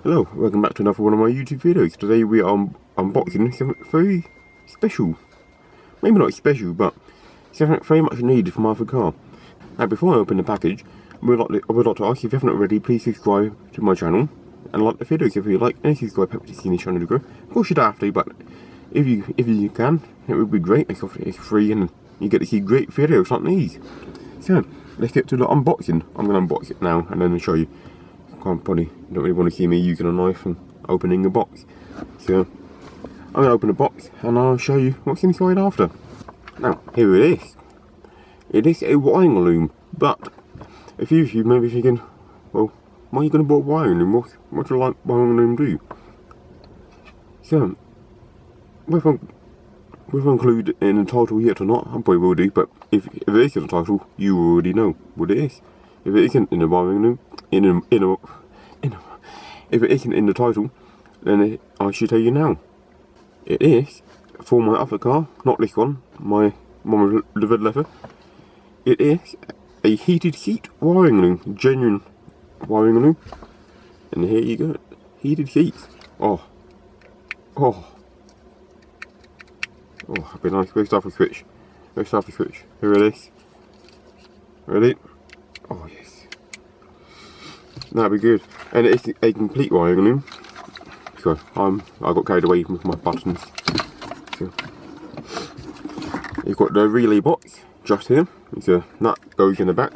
Hello, welcome back to another one of my YouTube videos. Today we are unboxing something very special. Maybe not special, but something very much needed for my other car. Now before I open the package, I would like to ask, if you haven't already, please subscribe to my channel and like the videos if you like, and subscribe to see the channel to grow. Of course you don't have to, but if you can, it would be great. It's free and you get to see great videos like these. So let's get to the unboxing. I'm going to unbox it now and then I'll show you. Probably don't really want to see me using a knife and opening a box, so I'm going to open the box and I'll show you what's inside after. Now here it is. It is a wiring loom, but if you maybe thinking, well, why are you going to buy a wiring loom? What do you like wiring loom do? So whether include in the title yet or not, I probably will do, but if it is in the title, you already know what it is. If it isn't in the wiring loom, if it isn't in the title, then I should tell you now. It is for my other car, not this one, my one with the red leather. It is a heated seat wiring loom, genuine wiring loom, and here you go, heated seats. Oh, that'd be nice. Go start the switch. Here it is. Ready? Oh yes. That'd be good. And it's a complete wiring loom. So I got carried away with my buttons. So you've got the relay box just here. So that goes in the back.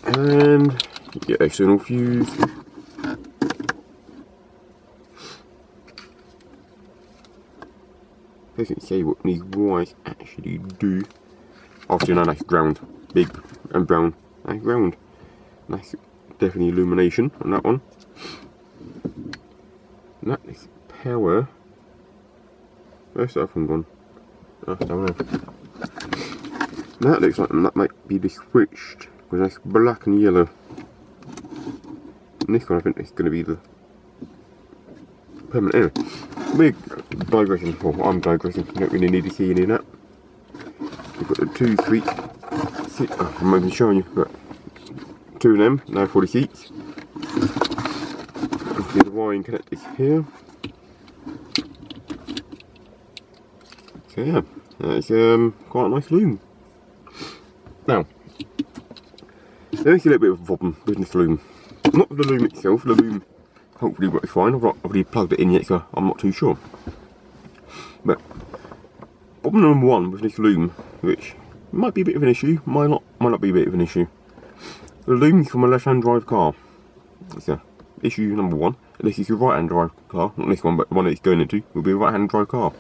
And you get external fuse. Doesn't say what these wires actually do. Obviously, no, that's ground. Big and brown. That's ground. That's definitely illumination on that one. And that is power. Where's the other one gone? Oh, I don't know. That looks like that might be the switched, because that's black and yellow. And this one I think is going to be the permanent. Anyway, we're digressing. Well, I'm digressing. You don't really need to see any of that. You've got the 2, 3, 6. Oh, I'm not even showing you, but 2 of them now for the seats. You see the wiring connectors here. So yeah, that's quite a nice loom. Now, there is a little bit of a problem with this loom. Not with the loom itself. The loom hopefully works fine. I've not already plugged it in yet, so I'm not too sure. But problem number one with this loom, which might be a bit of an issue, might not be a bit of an issue. The loom is from a left-hand drive car. So issue number one. This is a right-hand drive car, not this one, but the one that it's going into will be a right-hand drive car.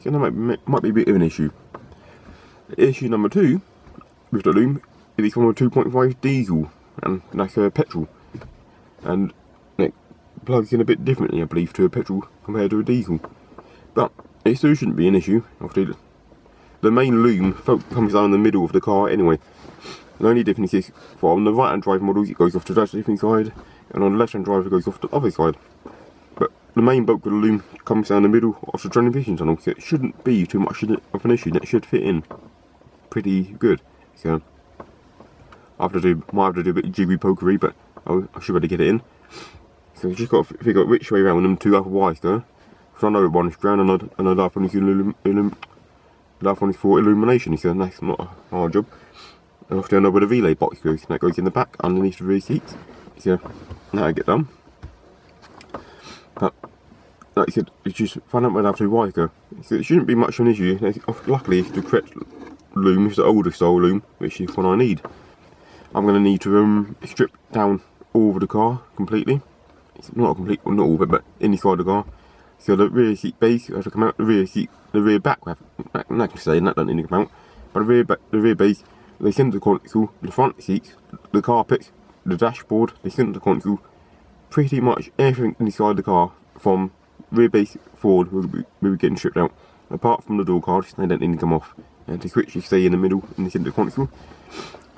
So that might be a bit of an issue. Issue number two with the loom, it is from a 2.5 diesel, and that's a petrol, and it plugs in a bit differently, I believe, to a petrol compared to a diesel. But it still shouldn't be an issue. Obviously, the main loom comes down the middle of the car anyway. The only difference is, for on the right hand drive models it goes off to that different side, and on the left hand drive it goes off to the other side. But the main bulk of the loom comes down the middle of the transmission tunnel, so it shouldn't be too much of an issue. That should fit in pretty good. So might have to do a bit of jiggy pokery, but I should be able to get it in. So you just got to figure out which way around them two other wires go. So I know one is ground and another one is for illumination, so that's not a hard job. And obviously I know where the relay box goes, and that goes in the back underneath the rear seats. So now I get done. But like I said, it's just find out where the other two wires go. So it shouldn't be much of an issue. Luckily it's the correct loom, it's the older style loom, which is what I need. I'm going to need to strip down all of the car completely. It's not a complete, well, not all of it, but inside the car. So the rear seat base have to come out, the rear back, I can say, and that doesn't need to come out. But the rear base, the centre console, the front seats, the carpets, the dashboard, the centre console, pretty much everything inside the car from rear base forward will be getting stripped out. Apart from the door cards, they don't need to come off. And the switches stay in the middle in the centre console.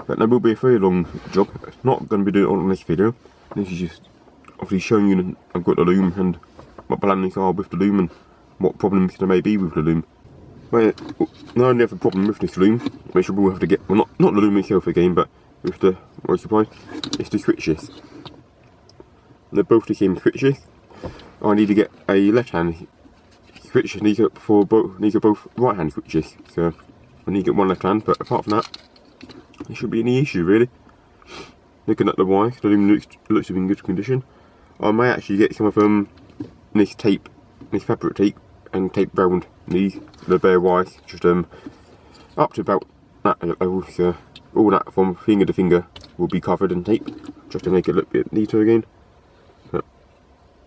But that will be a very long job. It's not going to be doing it on this video. This is just obviously showing you that I've got the loom and what plans are with the loom and what problems there may be with the loom. But the only other problem with this loom, which we'll have to get, well, not the loom itself again, but with the water supply, is the switches. they're both the same switches. I need to get a left-hand switch. These are both right-hand switches. So I need to get one left-hand. But apart from that, there shouldn't be any issue really. Looking at the wire, the loom looks to be in good condition. I may actually get some of this tape, this fabric tape, and tape round the bare wires, just up to about that level. So all that from finger to finger will be covered in tape, just to make it look a bit neater again. But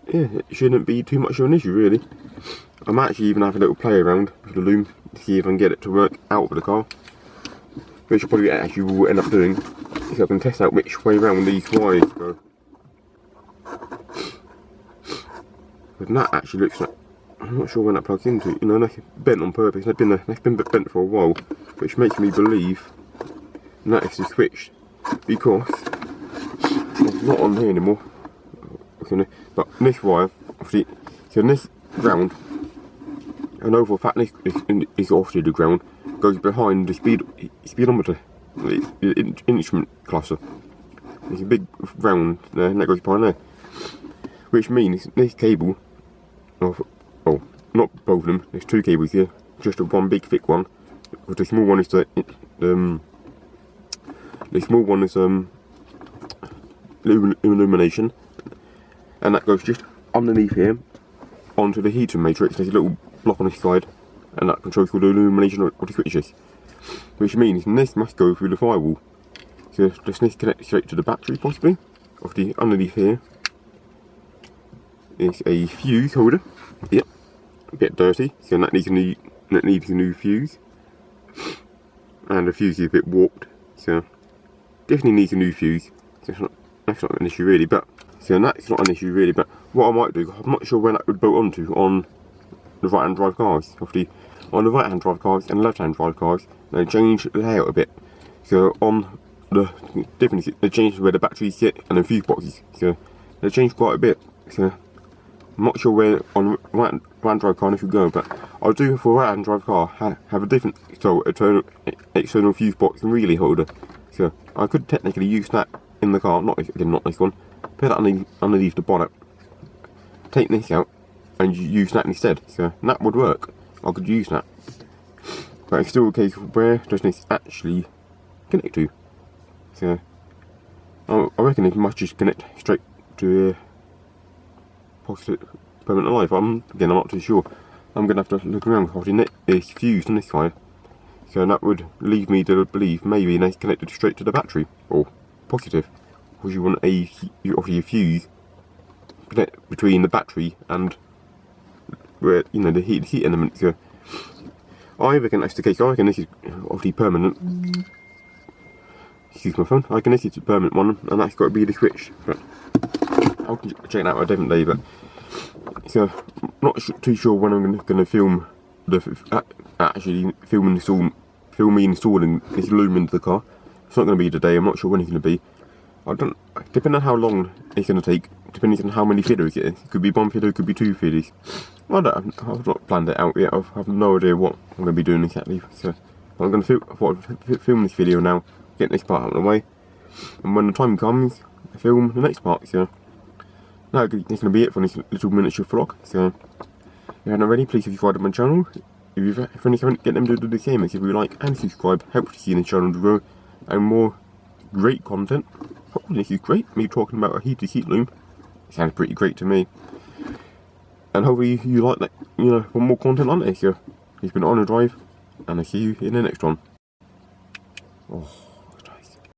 yeah, it shouldn't be too much of an issue really. I might actually even have a little play around with the loom to see if I can get it to work out of the car, which I probably actually will end up doing, so I can test out which way around these wires go. But that actually looks like, I'm not sure when that plugs into. You know, that's bent on purpose. That's been bent for a while, which makes me believe that is switched, because it's not on here anymore. But this wire, obviously, so this ground, and over the fact this is obviously the ground, goes behind the speedometer, the instrument cluster. There's a big round there, and that goes behind there, which means this cable, oh, not both of them, there's two cables here, just one big thick one, because the small one is illumination, and that goes just underneath here onto the heater matrix. There's a little block on this side, and that controls all the illumination of the switches, which means this must go through the firewall. So does this connect straight to the battery possibly? Obviously underneath here is a fuse holder. Yep, a bit dirty, so that needs a new fuse, and the fuse is a bit warped, so definitely needs a new fuse. So that's not an issue really, but what I might do, I'm not sure when that would bolt onto on the right hand drive cars. Obviously on the right hand drive cars and left hand drive cars, they change the layout a bit. So on the difference, they change where the batteries sit and the fuse boxes, so they change quite a bit. So I'm not sure where on right hand drive car this would go, but I do for right hand drive car have a different external fuse box and relay holder. So I could technically use that in the car, not this one. Put that underneath the bonnet, take this out, and use that instead. So that would work. I could use that, but it's still a case of where does this actually connect to? So I reckon it must just connect straight to positive permanent life. I'm not too sure. I'm gonna have to look around. It's fused on this side, so that would lead me to believe maybe it's connected straight to the battery or positive, because you want a fuse connect between the battery and where the heat element. So I reckon that's the case. I reckon this is obviously permanent. Excuse my phone. I reckon this is a permanent one, and that's got to be the switch. But I'll check that out a different day. But so I'm not too sure when I'm going to film film me installing this loom into the car. It's not going to be today. I'm not sure when it's going to be. Depending on how long it's going to take, depending on how many fiddles it is. It could be one fiddle, it could be two fiddles. I've not planned it out yet. I have no idea what I'm going to be doing exactly. So I'm going to film this video now, get this part out of the way, and when the time comes, film the next part. So that's going to be it for this little miniature vlog. So if you haven't already, please subscribe to my channel. If you haven't, get them to do the same. If you like and subscribe, helps to see the channel grow, and more great content. Hopefully this is great, me talking about a heated heat loom. It sounds pretty great to me. And hopefully you like that, want more content on it. So it's been On a Drive, and I'll see you in the next one. Oh.